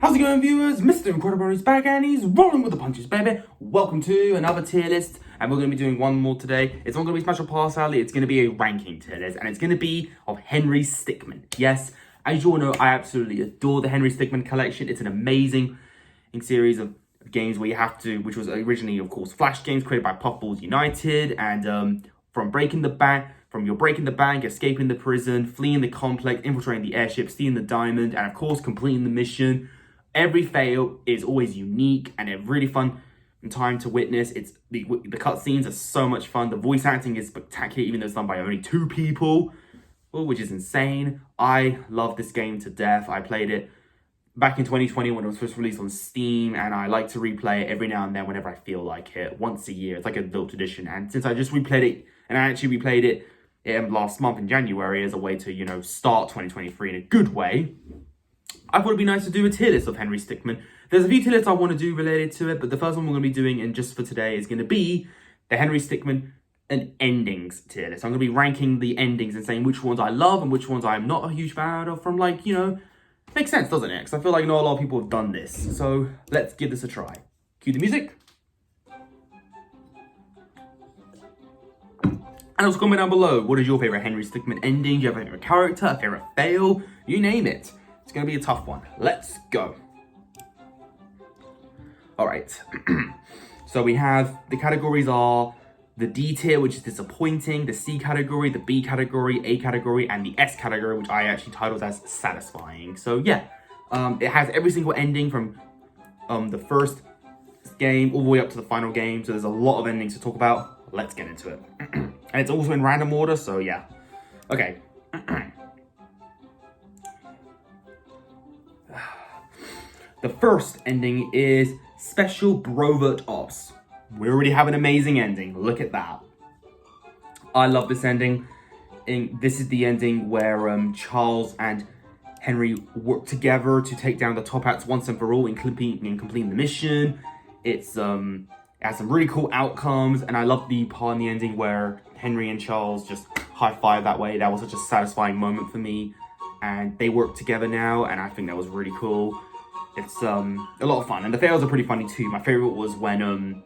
How's it going, viewers? Mr. Incredi-Brony's back and he's rolling with the punches, baby. Welcome to another tier list, and we're going to be doing one more today. It's not going to be Special Pass Alley, it's going to be a ranking tier list, and it's going to be of Henry Stickmin. Yes, as you all know, I absolutely adore the Henry Stickmin collection. It's an amazing series of games where you have to, which was originally, of course, Flash games created by Puffballs United, and from breaking the bank, escaping the prison, fleeing the complex, infiltrating the airship, stealing the diamond, and of course, completing the mission. Every fail is always unique and a really fun time to witness. It's the cutscenes are so much fun. The voice acting is spectacular, even though it's done by only 2 people, which is insane. I love this game to death. I played it back in 2020 when it was first released on Steam, and I like to replay it every now and then whenever I feel like it. Once a year, it's like a little tradition. And since I just replayed it, and I actually replayed it last month in January as a way to, start 2023 in a good way, I thought it'd be nice to do a tier list of Henry Stickmin. There's a few tier lists I want to do related to it, but the first one we're going to be doing, and just for today, is going to be the Henry Stickmin and endings tier list. I'm going to be ranking the endings and saying which ones I love and which ones I'm not a huge fan of from, makes sense, doesn't it? Because I feel like not a lot of people have done this. So let's give this a try. Cue the music. And also comment down below, what is your favourite Henry Stickmin ending? Do you have a favourite character, a favourite fail? You name it. It's going to be a tough one. Let's go. All right. So we have, the categories are the D tier, which is disappointing, the C category, the B category, A category, and the S category, which I actually titled as satisfying. So yeah, it has every single ending from the first game all the way up to the final game. So there's a lot of endings to talk about. Let's get into it. And it's also in random order, so yeah. Okay. The first ending is Special Brovert Ops. We already have an amazing ending. Look at that. I love this ending. This is the ending where Charles and Henry work together to take down the Top Hats once and for all in completing the mission. It has some really cool outcomes, and I love the part in the ending where Henry and Charles just high-five that way. That was such a satisfying moment for me, and they work together now, and I think that was really cool. It's a lot of fun, and the fails are pretty funny too. My favorite was when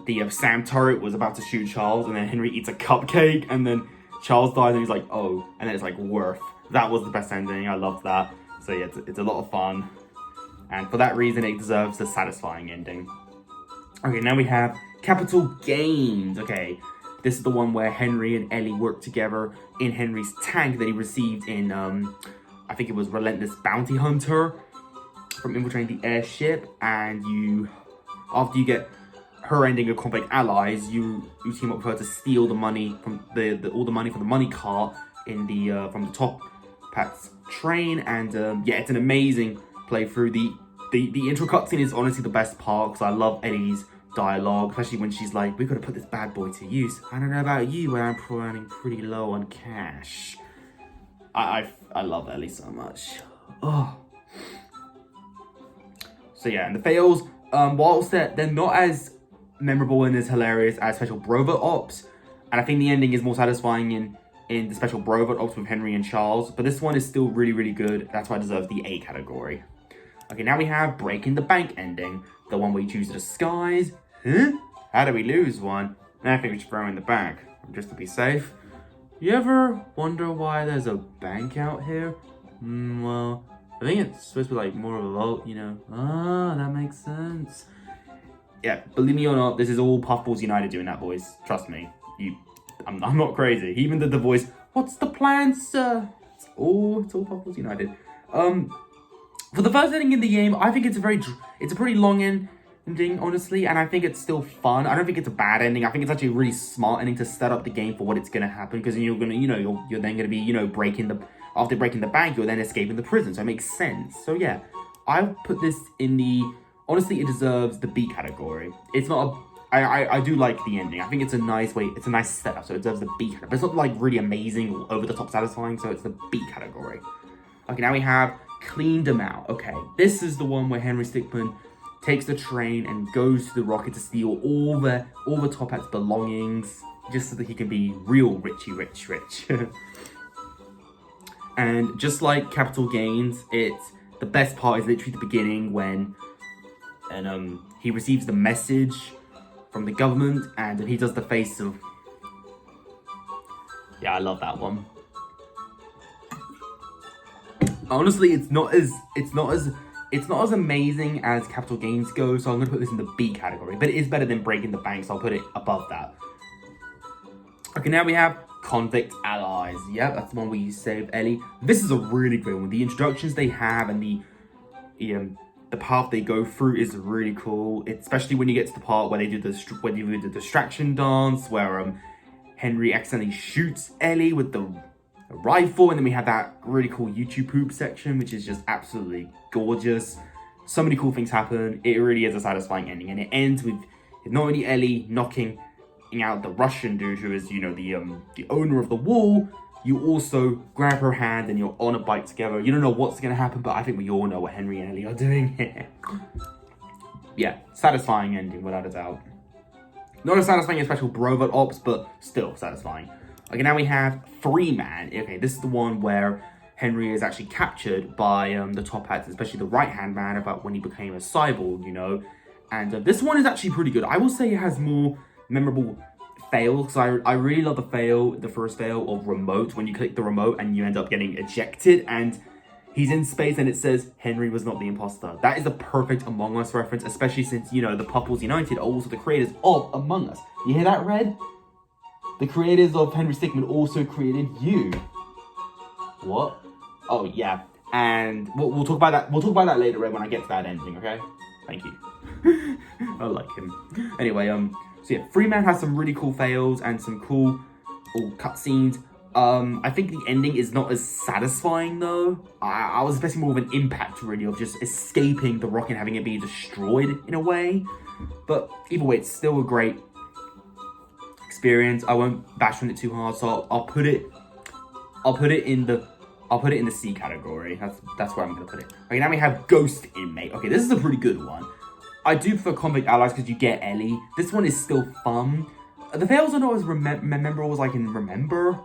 the SAM turret was about to shoot Charles, and then Henry eats a cupcake, and then Charles dies, and he's like, oh, and then it's like, worth. That was the best ending. I loved that. So yeah, it's a lot of fun, and for that reason, it deserves a satisfying ending. Okay, now we have Capital Gains. Okay, this is the one where Henry and Ellie work together in Henry's tank that he received in, I think it was Relentless Bounty Hunter, from Infiltrating the Airship, and after you get her ending of Complex Allies, you team up with her to steal the money from all the money from the money cart in the from the Top Hats train, and yeah, it's an amazing playthrough. The intro cutscene is honestly the best part, because I love Ellie's dialogue, especially when she's like, "We've got to put this bad boy to use. I don't know about you, but I'm running pretty low on cash." I love Ellie so much. Oh. So yeah, and the fails, whilst they're not as memorable and as hilarious as Special Brovert Ops, and I think the ending is more satisfying in the Special Brovert Ops with Henry and Charles, but this one is still really, really good. That's why it deserves the A category. Okay, now we have Breaking the Bank ending, the one where you choose a disguise. Huh? How do we lose one? I think we should throw in the bank, just to be safe. You ever wonder why there's a bank out here? Well, I think it's supposed to be like more of a vault, Ah, that makes sense. Yeah, believe me or not, this is all Puffballs United doing that voice. Trust me, I'm not crazy. He even did the voice. What's the plan, sir? It's all Puffballs United. For the first ending in the game, I think it's a pretty long ending, honestly, and I think it's still fun. I don't think it's a bad ending. I think it's actually a really smart ending to set up the game for what it's gonna happen, because you're gonna, you're then gonna be, after breaking the bank, you're then escaping the prison, so it makes sense. So yeah, I put this in honestly, it deserves the B category. It's not I do like the ending. I think it's a nice setup, so it deserves the B category. But it's not like really amazing or over the top satisfying, so it's the B category. Okay, now we have Cleaned Them Out. Okay, this is the one where Henry Stickmin takes the train and goes to the rocket to steal all the Top Hat's belongings, just so that he can be real richy rich. And just like Capital Gains, the best part is literally the beginning when he receives the message from the government, and he does the face of... Yeah, I love that one. Honestly, it's not as amazing as Capital Gains go, so I'm gonna put this in the B category. But it is better than Breaking the Bank, so I'll put it above that. Okay, now we have Convict Allies. Yeah, that's the one where you save Ellie. This is a really great one. The introductions they have and the path they go through is really cool. Especially when you get to the part where they do the distraction dance, where Henry accidentally shoots Ellie with the rifle, and then we have that really cool YouTube poop section, which is just absolutely gorgeous. So many cool things happen. It really is a satisfying ending, and it ends with not only Ellie knocking out the Russian dude who is, you know, the owner of the wall, you also grab her hand and you're on a bike together. You don't know what's gonna happen, but I think we all know what Henry and Ellie are doing. Yeah, satisfying ending without a doubt. Not as satisfying as Special Brother Ops, but still satisfying. Okay, now we have Freeman. Okay, this is the one where Henry is actually captured by the Top Hats, especially the right-hand man, about when he became a cyborg, you know. And this one is actually pretty good. I will say it has more memorable fails. I really love the first fail of remote, when you click the remote and you end up getting ejected and he's in space and it says Henry was not the imposter. That is a perfect Among Us reference, especially since, you know, the Pupples United are also the creators of Among Us. You hear that, Red? The creators of Henry Stickmin also created you. What? Oh yeah, and we'll talk about that. We'll talk about that later, Red, when I get to that ending. Okay? Thank you. I like him. Anyway, so yeah, Freeman has some really cool fails and some cool cutscenes. I think the ending is not as satisfying though. I was expecting more of an impact, really, of just escaping the rocket and having it be destroyed in a way. But either way, it's still a great experience. I won't bash on it too hard, so I'll put it in the C category. That's where I'm gonna put it. Okay, now we have Ghost Inmate. Okay, this is a pretty good one. I do prefer Convict Allies because you get Ellie. This one is still fun. The fails are not as memorable as I can remember.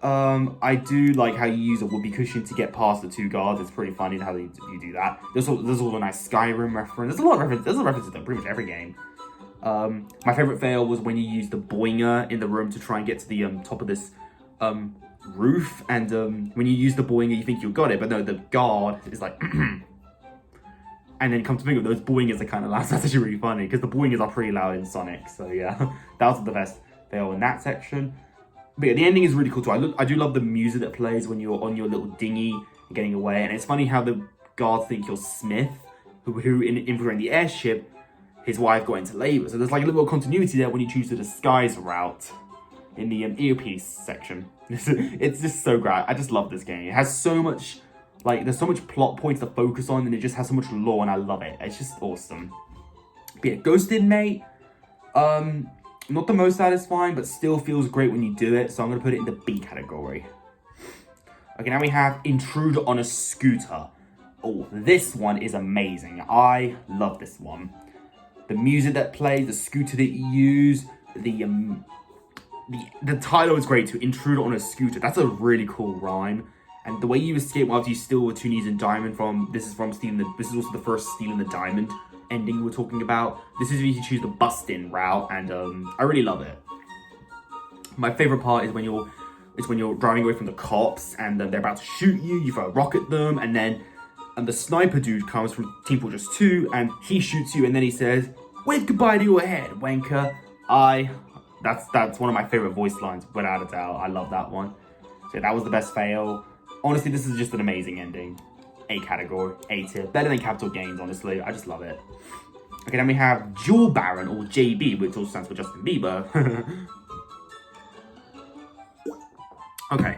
I do like how you use a whoopee cushion to get past the two guards. It's pretty funny how you do that. There's also a nice Skyrim reference. There's a lot of references. There's a reference to pretty much every game. My favorite fail was when you use the boinger in the room to try and get to the top of this roof, and when you use the boinger you think you got it, but no, the guard is like and then come to think of it, those boingers are kind of loud. That's actually really funny because the boingers are pretty loud in Sonic, so yeah. That was the best fail in that section. But yeah, the ending is really cool too. I do love the music that plays when you're on your little dinghy and getting away, and it's funny how the guards think you're Smith, who in Infiltrating the Airship, his wife got into labor. So there's like a little continuity there when you choose the disguise route in the earpiece section. It's just so great. I just love this game. It has so much, like, there's so much plot points to focus on, and it just has so much lore, and I love it. It's just awesome. But yeah, Ghost Inmate, not the most satisfying, but still feels great when you do it, so I'm gonna put it in the B category. Okay, now we have Intruder on a Scooter. Oh, this one is amazing. I love this one. The music that plays, the scooter that you use, the title is great too. Intruder on a Scooter. That's a really cool rhyme. And the way you escape after you steal with 2 knees and diamond this is also the first Stealing the Diamond ending we're talking about. This is if you choose the bust-in route, and I really love it. My favorite part is when you're driving away from the cops and they're about to shoot you. You throw a rock at them, and then the sniper dude comes from Team Fortress 2 and he shoots you, and then he says, "Wave goodbye to your head, wanker." That's one of my favorite voice lines, without a doubt. I love that one. So that was the best fail. Honestly, this is just an amazing ending. A category, A tier. Better than Capital Gains, honestly. I just love it. Okay, then we have Jewel Baron, or JB, which also stands for Justin Bieber. Okay,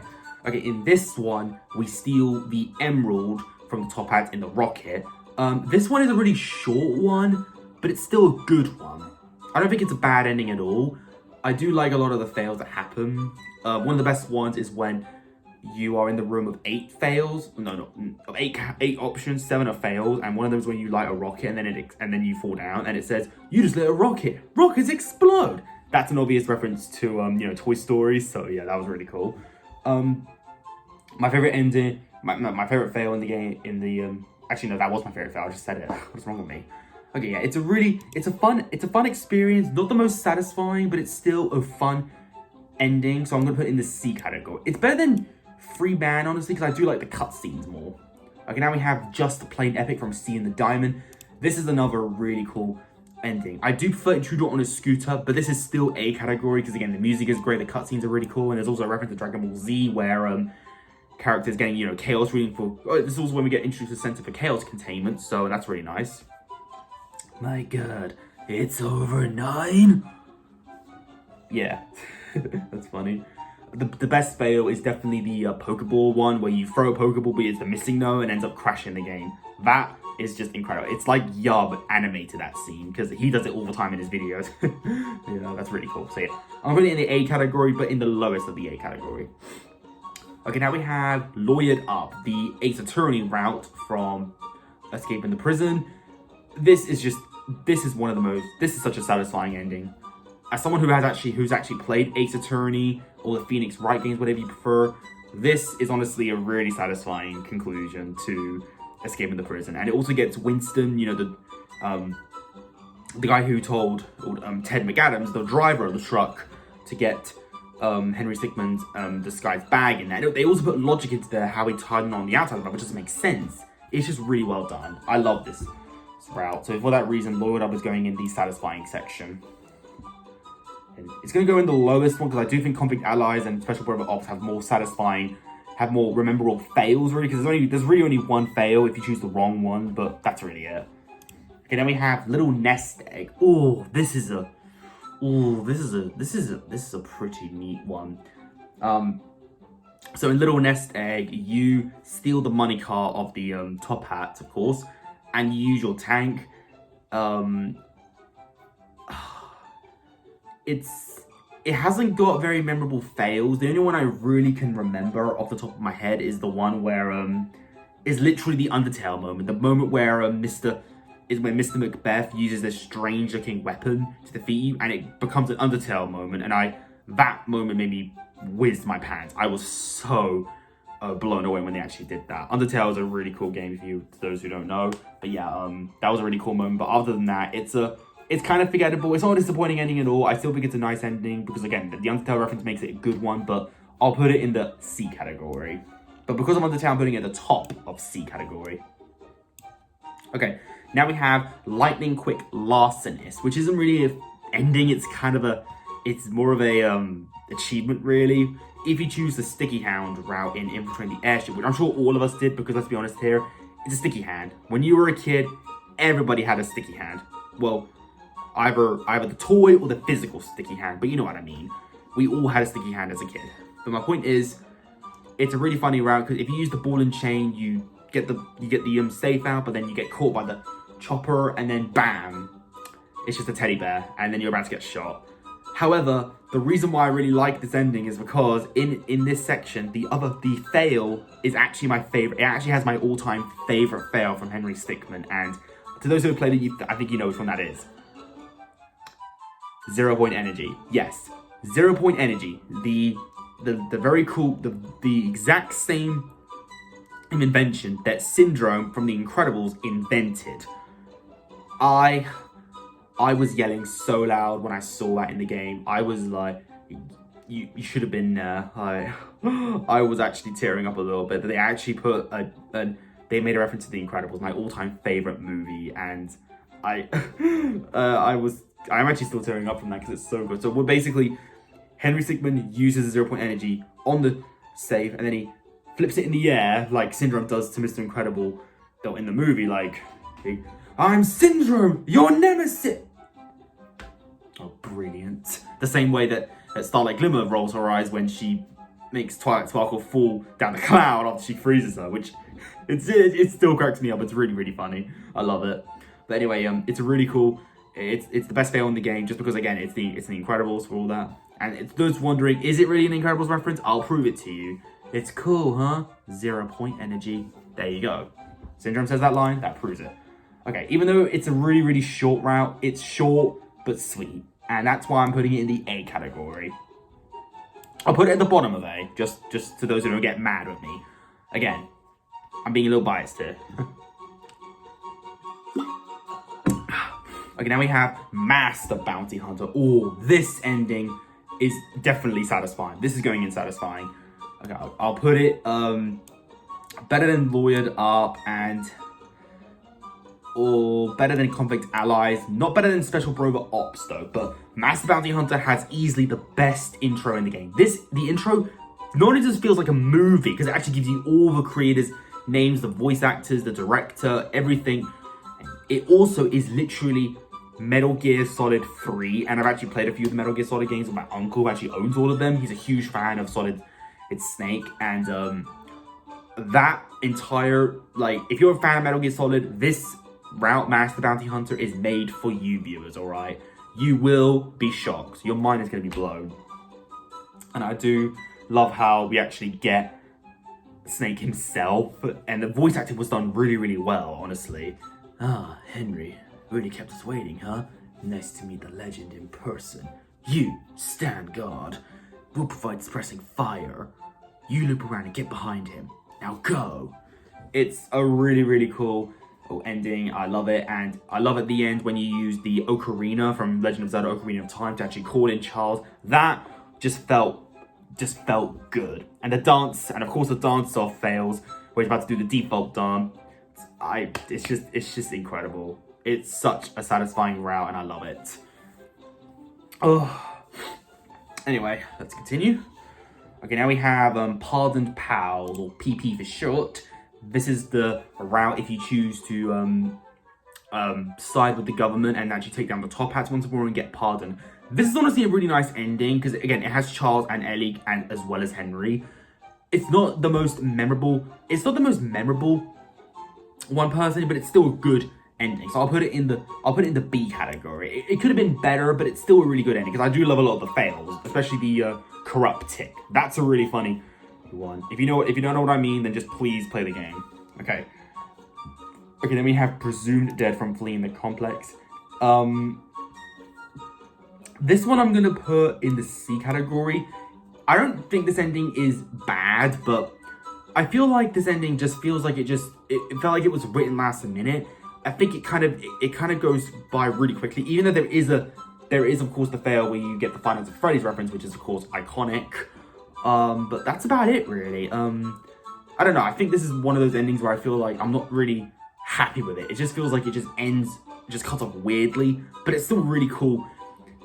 in this one, we steal the emerald from the Top Hat in the rocket. This one is a really short one, but it's still a good one. I don't think it's a bad ending at all. I do like a lot of the fails that happen. One of the best ones is when you are in the room of 8 fails. Of 8 options, 7 are fails, and one of them is when you light a rocket and then you fall down, and it says, "You just lit a rocket. Rockets explode." That's an obvious reference to Toy Story. So yeah, that was really cool. My favorite ending, my favorite fail in the game, Actually, no, that was my favorite fail. I just said it. What's wrong with me? Okay, yeah, it's a fun experience. Not the most satisfying, but it's still a fun ending. So I'm gonna put it in the C category. It's better than Free Man, honestly, because I do like the cutscenes more. Okay, now we have Just the Plain Epic from C and the Diamond. This is another really cool ending. I do prefer Intruder on a Scooter, but this is still A category because again, the music is great, the cutscenes are really cool, and there's also a reference to Dragon Ball Z where characters getting, you know, chaos reading for. Oh, this is also when we get introduced to the Center for Chaos Containment, so that's really nice. My God, it's over 9. Yeah, that's funny. The best fail is definitely the Pokeball one, where you throw a Pokeball, but it's the missing note and ends up crashing the game. That is just incredible. It's like Yub animated that scene, because he does it all the time in his videos. You know, that's really cool. So yeah, I'm putting it in the A category, but in the lowest of the A category. Okay, now we have Lawyered Up, the Ace Attorney route from Escaping the Prison. This is such a satisfying ending. As someone who's actually played Ace Attorney or the Phoenix Wright games, whatever you prefer, this is honestly a really satisfying conclusion to Escaping the Prison. And it also gets Winston, you know, the guy who told Ted McAdams, the driver of the truck, to get Henry Stickmin's disguised bag in there. They also put logic into there, how he tied it on the outside of the bag, which doesn't make sense. It's just really well done. I love this route. So for that reason, Lawyered Up is going in the satisfying section. And it's going to go in the lowest one because I do think Convict Allies and Special Brother Ops have more memorable fails, really, because there's really only one fail if you choose the wrong one, but that's really it. Okay, then we have Little Nest Egg. This is a pretty neat one. So in Little Nest Egg, you steal the money car of the Top Hat, of course, and you use your tank. It hasn't got very memorable fails. The only one I really can remember off the top of my head is the one where is literally the Undertale moment. The moment where Mr. Macbeth uses this strange looking weapon to defeat you, and it becomes an Undertale moment, and that moment made me whiz my pants. I was so blown away when they actually did that. Undertale is a really cool game to those who don't know. But yeah, that was a really cool moment. But other than that, it's kind of forgettable. It's not a disappointing ending at all. I still think it's a nice ending because again, the Undertale reference makes it a good one, but I'll put it in the C category. But because I'm Undertale, I'm putting it at the top of C category. Okay, now we have Lightning Quick Larcenist, which isn't really an ending. It's more of a achievement, really. If you choose the Sticky Hand route in Infiltrating the Airship, which I'm sure all of us did, because let's be honest here, it's a sticky hand. When you were a kid, everybody had a sticky hand. Well, either the toy or the physical sticky hand, but you know what I mean. We all had a sticky hand as a kid. But my point is, it's a really funny route because if you use the ball and chain, you get the safe out, but then you get caught by the chopper, and then bam, it's just a teddy bear, and then you're about to get shot. However, the reason why I really like this ending is because in this section, the fail is actually my favorite. It actually has my all-time favorite fail from Henry Stickmin, and to those who have played it, I think you know which one that is. 0 Point Energy. Yes, 0 Point Energy. The very cool, the exact same invention that Syndrome from The Incredibles invented. I was yelling so loud when I saw that in the game. I was like, you should have been there. I was actually tearing up a little bit. But they actually put they made a reference to The Incredibles, my all-time favorite movie, and I'm actually still tearing up from that because it's so good. So we're basically, Henry Stickmin uses 0 Point Energy on the safe, and then he flips it in the air like Syndrome does to Mr. Incredible in the movie, like, I'm Syndrome, your nemesis! Oh, brilliant. The same way that Starlight Glimmer rolls her eyes when she makes Twilight Sparkle fall down the cloud after she freezes her, which it still cracks me up. It's really, really funny. I love it. But anyway, it's a really cool, it's the best fail in the game, just because again, it's the Incredibles for all that. And it's those wondering, is it really an Incredibles reference? I'll prove it to you. It's cool, huh? 0 Point Energy. There you go. Syndrome says that line, that proves it. Okay, even though it's a really, really short route, it's short but sweet. And that's why I'm putting it in the A category. I'll put it at the bottom of A, just to those who don't get mad with me. Again, I'm being a little biased here. Okay, now we have Master Bounty Hunter. Oh, this ending is definitely satisfying. This is going in satisfying. Okay, I'll put it better than Lawyered Up and or better than Convict Allies. Not better than Special Brover Ops though, but Master Bounty Hunter has easily the best intro in the game. The intro not only just feels like a movie, because it actually gives you all the creators' names, the voice actors, the director, everything. It also is literally Metal Gear Solid 3, and I've actually played a few of the Metal Gear Solid games with my uncle who actually owns all of them. He's a huge fan of Solid, it's Snake, and that entire, like, if you're a fan of Metal Gear Solid, this route, Master Bounty Hunter, is made for you viewers, alright? You will be shocked. Your mind is going to be blown. And I do love how we actually get Snake himself, and the voice acting was done really, really well, honestly. Ah, Henry, really kept us waiting, huh? Nice to meet the legend in person. You, stand guard. We'll provide suppressing fire. You loop around and get behind him. Now go. It's a really, really cool ending. I love it, and I love at the end when you use the Ocarina from Legend of Zelda Ocarina of Time to actually call in Charles. That just felt good. And the dance, and of course the dance off fails, where you're about to do the default dance. It's just incredible. It's such a satisfying route, and I love it. Oh. Anyway, let's continue. Okay, now we have Pardoned Pals, or PP for short. This is the route if you choose to side with the government and actually take down the top hats once more and get pardoned. This is honestly a really nice ending because, again, it has Charles and Ellie and as well as Henry. It's not the most memorable. It's not the most memorable one personally, but it's still a good ending. So I'll put it in the B category. It could have been better, but it's still a really good ending because I do love a lot of the fails, especially the corrupt tick. That's a really funny one. If you don't know what I mean, then just please play the game. Okay. Okay, then we have Presumed Dead from Fleeing the Complex. This one I'm gonna put in the C category. I don't think this ending is bad, but I feel like this ending just feels like it felt like it was written last minute. I think it kind of goes by really quickly, even though there is of course the fail where you get the Five Nights at Freddy's reference, which is of course iconic. But that's about it really. I don't know, I think this is one of those endings where I feel like I'm not really happy with it. It just feels like it just ends, just cuts off weirdly, but it's still really cool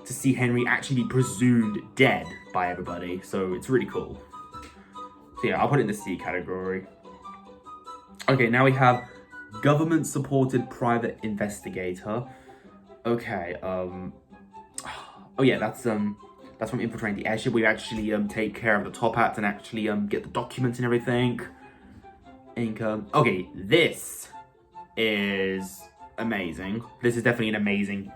to see Henry actually be presumed dead by everybody, so it's really cool. So yeah, I'll put it in the C category. Okay, now we have Government-Supported Private Investigator. Okay, oh yeah, that's from Infiltrating the Airship. We actually take care of the top hats and actually get the documents and everything. Okay, this is amazing. This is definitely an amazing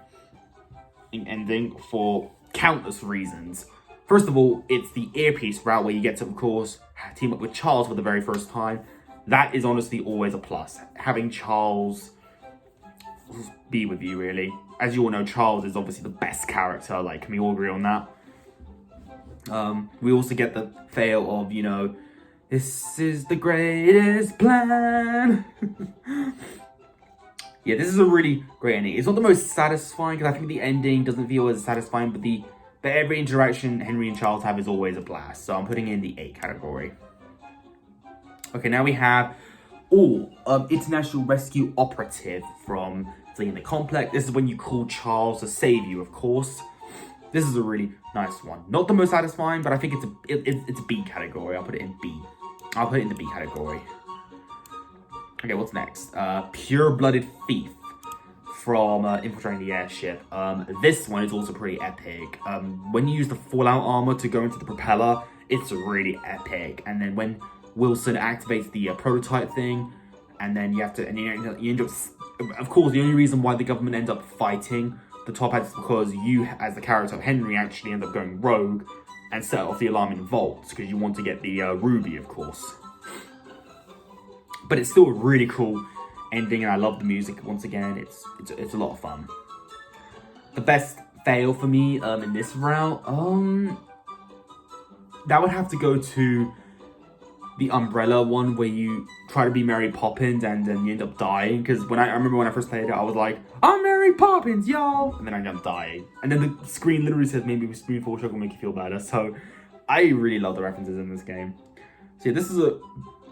ending for countless reasons. First of all, it's the earpiece route where you get to, of course, team up with Charles for the very first time. That is honestly always a plus. Having Charles be with you, really. As you all know, Charles is obviously the best character. Like, can we all agree on that? We also get the fail of, you know, this is the greatest plan. Yeah, this is a really great ending. It's not the most satisfying because I think the ending doesn't feel as satisfying, but every interaction Henry and Charles have is always a blast. So I'm putting it in the A category. Okay, now we have International Rescue Operative from Fleeing the Complex. This is when you call Charles to save you, of course. This is a really nice one. Not the most satisfying, but I think it's a B category. I'll put it in B. I'll put it in the B category. Okay, what's next? Pure-Blooded Thief from Infiltrating the Airship. This one is also pretty epic. When you use the Fallout armor to go into the propeller, it's really epic. And then when Wilson activates the prototype thing, and then you end up, of course, the only reason why the government ends up fighting the top hats is because you, as the character of Henry, actually end up going rogue and set off the alarm in vaults because you want to get the ruby, of course. But it's still a really cool ending, and I love the music. Once again, it's a lot of fun. The best fail for me in this route, that would have to go to the umbrella one where you try to be Mary Poppins and then you end up dying. Because I remember when I first played it, I was like, I'm Mary Poppins, y'all! And then I end up dying. And then the screen literally says, maybe a spoonful of sugar will make you feel better. So I really love the references in this game. So yeah, this is a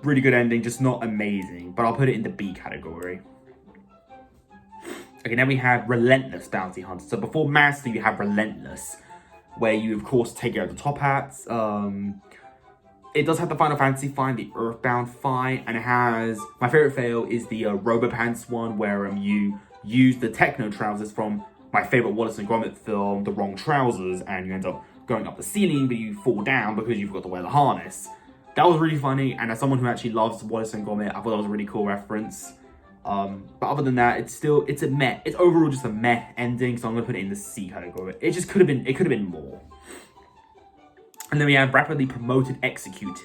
really good ending, just not amazing. But I'll put it in the B category. Okay, now we have Relentless Bounty Hunter. So before Master, you have Relentless, where you, of course, take out the top hats. It does have the Final Fantasy fight, the Earthbound fight, and it has... My favorite fail is the Robopants one, where you use the techno trousers from my favorite Wallace and Gromit film, The Wrong Trousers, and you end up going up the ceiling, but you fall down because you forgot to wear the harness. That was really funny, and as someone who actually loves Wallace and Gromit, I thought that was a really cool reference. But other than that, it's a meh. It's overall just a meh ending, so I'm gonna put it in the C category. It just could have been more. And then we have Rapidly Promoted Executive.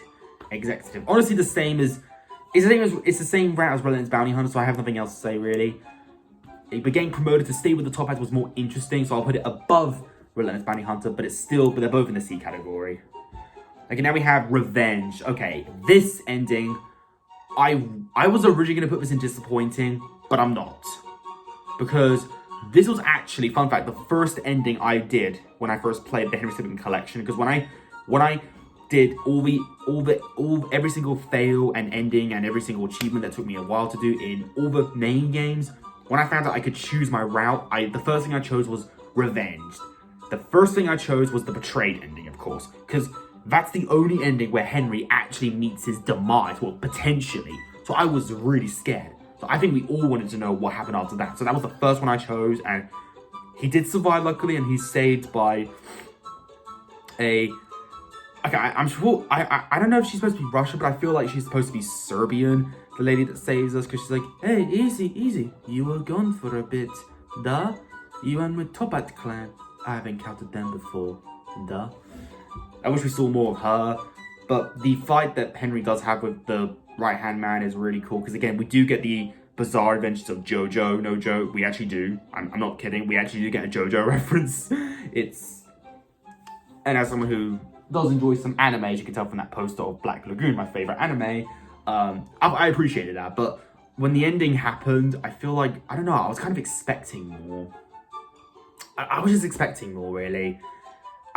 Honestly, it's the same route as Relentless Bounty Hunter, so I have nothing else to say really. But getting promoted to stay with the top hats was more interesting, so I'll put it above Relentless Bounty Hunter, but they're both in the C category. Okay, now we have Revenge. Okay, this ending, I was originally gonna put this in disappointing, but I'm not. Because this was actually, fun fact, the first ending I did when I first played the Stickmin Collection. Because when I did every single fail and ending and every single achievement that took me a while to do in all the main games, when I found out I could choose my route, the first thing I chose was Revenge. The first thing I chose was the Betrayed ending, of course, because that's the only ending where Henry actually meets his demise, well, potentially. So I was really scared. So I think we all wanted to know what happened after that. So that was the first one I chose, and he did survive, luckily, and he's saved by a... Okay, I'm sure... I don't know if she's supposed to be Russian, but I feel like she's supposed to be Serbian, the lady that saves us, because she's like, hey, easy. You were gone for a bit. Duh. You went with Topat clan. I haven't encountered them before. Duh. I wish we saw more of her, but the fight that Henry does have with the right-hand man is really cool, because again, we do get the bizarre adventures of JoJo. No joke, we actually do. I'm not kidding, we actually do get a JoJo reference. And as someone who does enjoy some anime, as you can tell from that poster of Black Lagoon, my favorite anime, I appreciated that, but when the ending happened, I feel like, I don't know, I was kind of expecting more. I was just expecting more, really.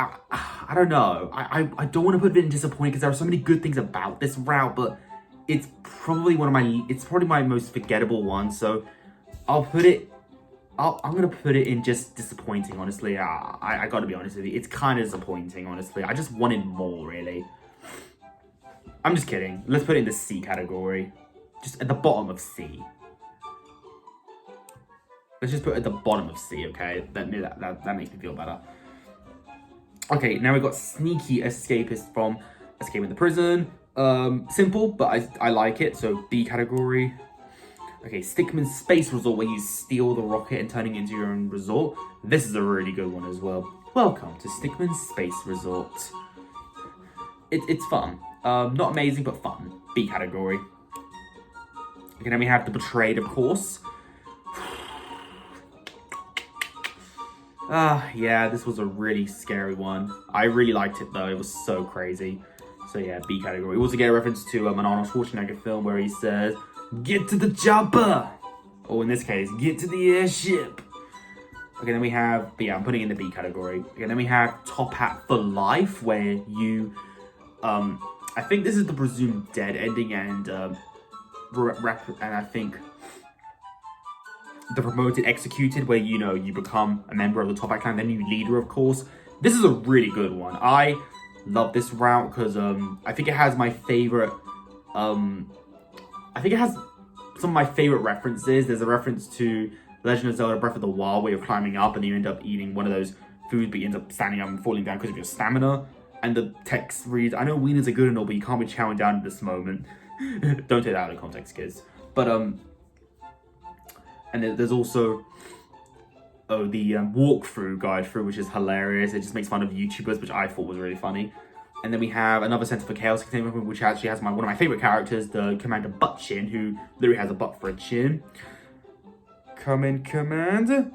I don't know. I don't want to put it in disappointing because there are so many good things about this route, but it's probably my most forgettable one. So I'm gonna put it in just disappointing. Honestly, I gotta be honest with you. It's kind of disappointing. Honestly, I just wanted more. Really. I'm just kidding. Let's put it in the C category, just at the bottom of C. Let's just put it at the bottom of C. Okay, that makes me feel better. Okay, now we've got Sneaky Escapist from Escaping the Prison. Simple, but I like it, so B category. Okay, Stickmin Space Resort, where you steal the rocket and turning it into your own resort. This is a really good one as well. Welcome to Stickmin Space Resort. It's fun. Not amazing, but fun. B category. Okay, then we have The Betrayed, of course. Yeah, this was a really scary one. I really liked it though, it was so crazy. So yeah, B category. We also get a reference to an Arnold Schwarzenegger film where he says, "Get to the chopper!" Or in this case, "Get to the airship!" Okay, then we have, but yeah, I'm putting it in the B category. Okay, then we have Top Hat for Life, where you, I think this is the presumed dead ending, and I think the Promoted Executed, where you become a member of the Top Hat clan, then you leader, of course. This is a really good one. I love this route because I think it has my favorite. I think it has some of my favorite references. There's a reference to Legend of Zelda: Breath of the Wild, where you're climbing up and you end up eating one of those foods, but you end up standing up and falling down because of your stamina. And the text reads, "I know wieners are good and all, but you can't be chowing down at this moment." Don't take that out of context, kids. But and there's also the walkthrough guide through, which is hilarious. It just makes fun of YouTubers, which I thought was really funny. And then we have another Center for Chaos Containment, which actually has one of my favorite characters, the Commander Butt Chin, who literally has a butt for a chin. Come in, Commander.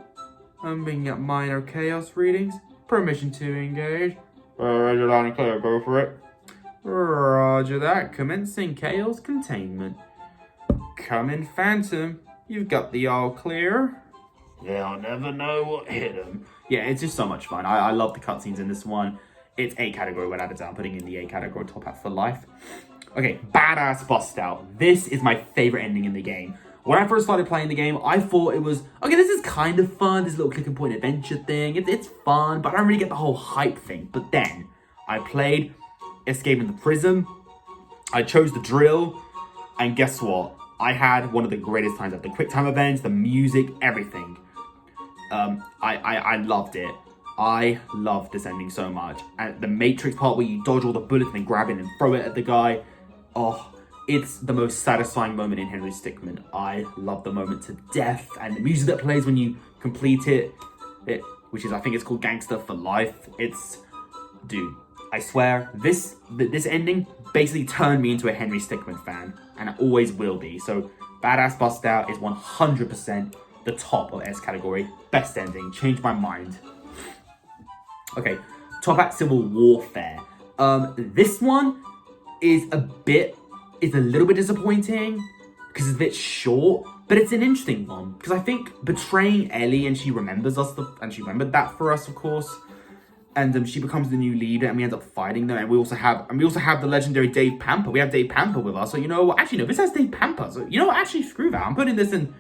I'm bringing up minor chaos readings. Permission to engage. Red line and clear, go for it. Roger that. Commencing chaos containment. Come in, Phantom. You've got the all clear. They'll never know what hit them. Yeah, it's just so much fun. I love the cutscenes in this one. It's A category without a doubt. Putting in the A category top hat for life. Okay, badass bust out. This is my favorite ending in the game. When I first started playing the game, I thought it was, okay, this is kind of fun, this little click and point adventure thing. It's fun, but I don't really get the whole hype thing. But then, I played Escaping the Prison, I chose the drill, and guess what? I had one of the greatest times ever. The quick time events, the music, everything. I loved it. I love this ending so much. And the Matrix part where you dodge all the bullets and then grab it and throw it at the guy. Oh, it's the most satisfying moment in Henry Stickmin. I love the moment to death. And the music that plays when you complete it, which is, I think it's called Gangster for Life. It's, dude, I swear, this ending basically turned me into a Henry Stickmin fan. And it always will be. So, Badass Bust Out is 100% the top of S category. Best ending. Changed my mind. Okay, Top Hat Civil Warfare. This one is a little bit disappointing because it's a bit short, but it's an interesting one because I think betraying Ellie and she remembers us, and she remembered that for us, of course, and she becomes the new leader, and we end up fighting them, and we also have the legendary Dave Pamper. We have Dave Pamper with us, so you know what? Actually, no, this has Dave Pamper. So you know what? Actually, screw that. I'm putting this in.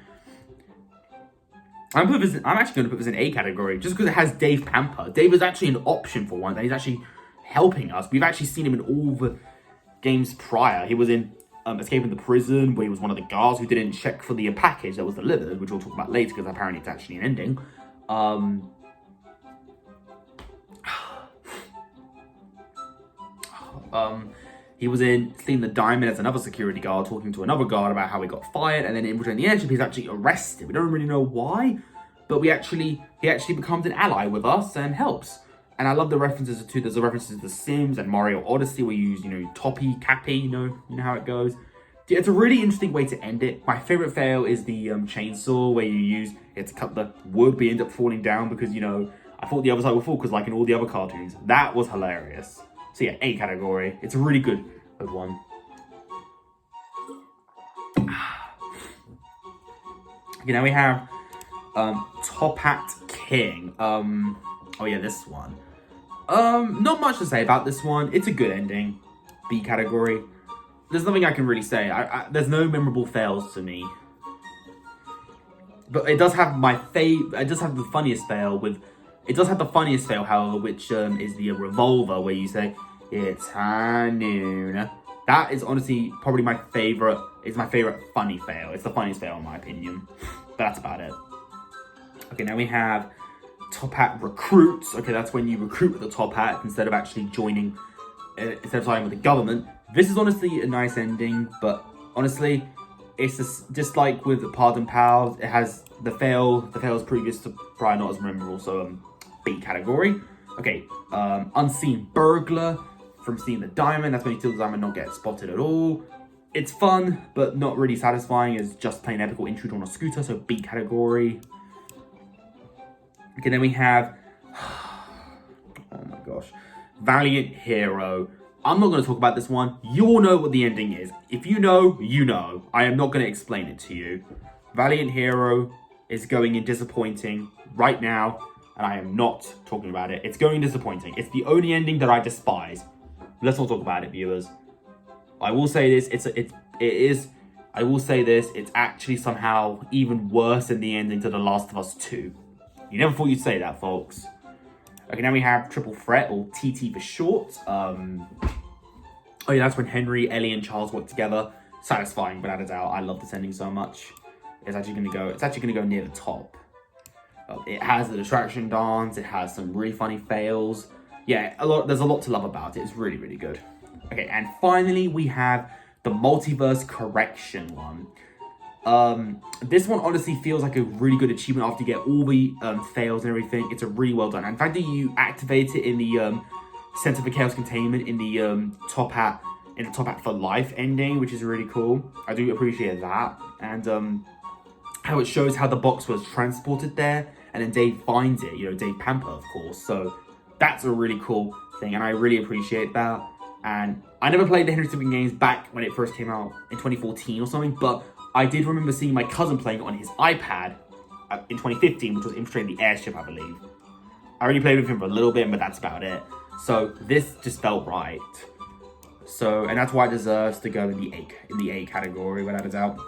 I'm actually going to put this in A category just because it has Dave Pamper. Dave is actually an option for once, and he's actually helping us. We've actually seen him in all the games prior. He was in Escaping the Prison, where he was one of the guards who didn't check for the package that was delivered, which we'll talk about later because apparently it's actually an ending. He was in Stealing the Diamond as another security guard, talking to another guard about how he got fired, and then in Infiltrating the Airship, he's actually arrested. We don't really know why, but he actually becomes an ally with us and helps. And I love the references to, there's a references to The Sims and Mario Odyssey where you use, Toppy, Cappy, you know how it goes. It's a really interesting way to end it. My favorite fail is the chainsaw where you use it to cut the wood, but you end up falling down because, I thought the other side would fall because like in all the other cartoons. That was hilarious. So yeah, A category. It's a really good one. Okay, now we have Top Hat King. Oh yeah, this one. Not much to say about this one. It's a good ending. B category. There's nothing I can really say. There's no memorable fails to me. But it does have it does have the funniest fail with. It does have the funniest fail, however, which is the revolver where you say, "It's high noon." That is honestly probably my favorite. It's my favorite funny fail. It's the funniest fail in my opinion. But that's about it. Okay, now we have Top Hat Recruits. Okay, that's when you recruit with the Top Hat instead of actually joining, instead of siding with the government. This is honestly a nice ending, but honestly, it's just like with Pardon Pals, it has the fails previous to prior not as memorable, so B category. Okay, Unseen Burglar from Stealing the Diamond. That's when you steal the diamond and not get spotted at all. It's fun, but not really satisfying. It's just plain epical intruder on a scooter, so B category. Okay, then we have, oh my gosh, Valiant Hero. I'm not going to talk about this one. You all know what the ending is. If you know, you know. I am not going to explain it to you. Valiant Hero is going in disappointing right now, and I am not talking about it. It's going disappointing. It's the only ending that I despise. Let's not talk about it, viewers. I will say this. I will say this. It's actually somehow even worse than the ending to The Last of Us 2. You never thought you'd say that, folks. Okay, now we have Triple Threat, or TT for short. Oh yeah, that's when Henry, Ellie, and Charles work together. Satisfying, without a doubt. I love this ending so much. It's actually gonna go near the top. It has the distraction dance. It has some really funny fails. Yeah, there's a lot to love about it. It's really, really good. Okay, and finally we have the Multiverse Correction one. This one honestly feels like a really good achievement after you get all the fails and everything. It's a really well done. And in fact, that you activate it in the Center for Chaos Containment in the Top Hat for Life ending, which is really cool. I do appreciate that. And how it shows how the box was transported there, and then Dave finds it. Dave Pamper, of course. So that's a really cool thing, and I really appreciate that. And I never played the Henry Stickmin games back when it first came out in 2014 or something, but I did remember seeing my cousin playing it on his iPad in 2015, which was Infiltrating the Airship, I believe. I already played with him for a little bit, but that's about it. So this just felt right. So, and that's why it deserves to go in the A category, without a doubt.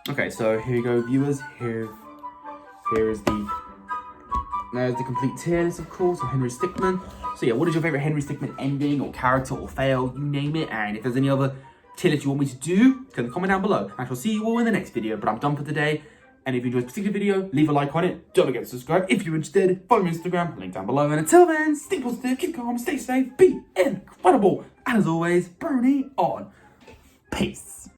Okay, so here you go, viewers. Here is there's the complete tier list, of course, of Henry Stickmin. So yeah, what is your favorite Henry Stickmin ending or character or fail? You name it. And if there's any other tier list you want me to do, can comment down below. I shall see you all in the next video. But I'm done for today. And if you enjoyed this particular video, leave a like on it. Don't forget to subscribe if you're interested. Follow me on Instagram, link down below. And until then, stay positive, keep calm, stay safe, be incredible. And as always, Brony on. Peace.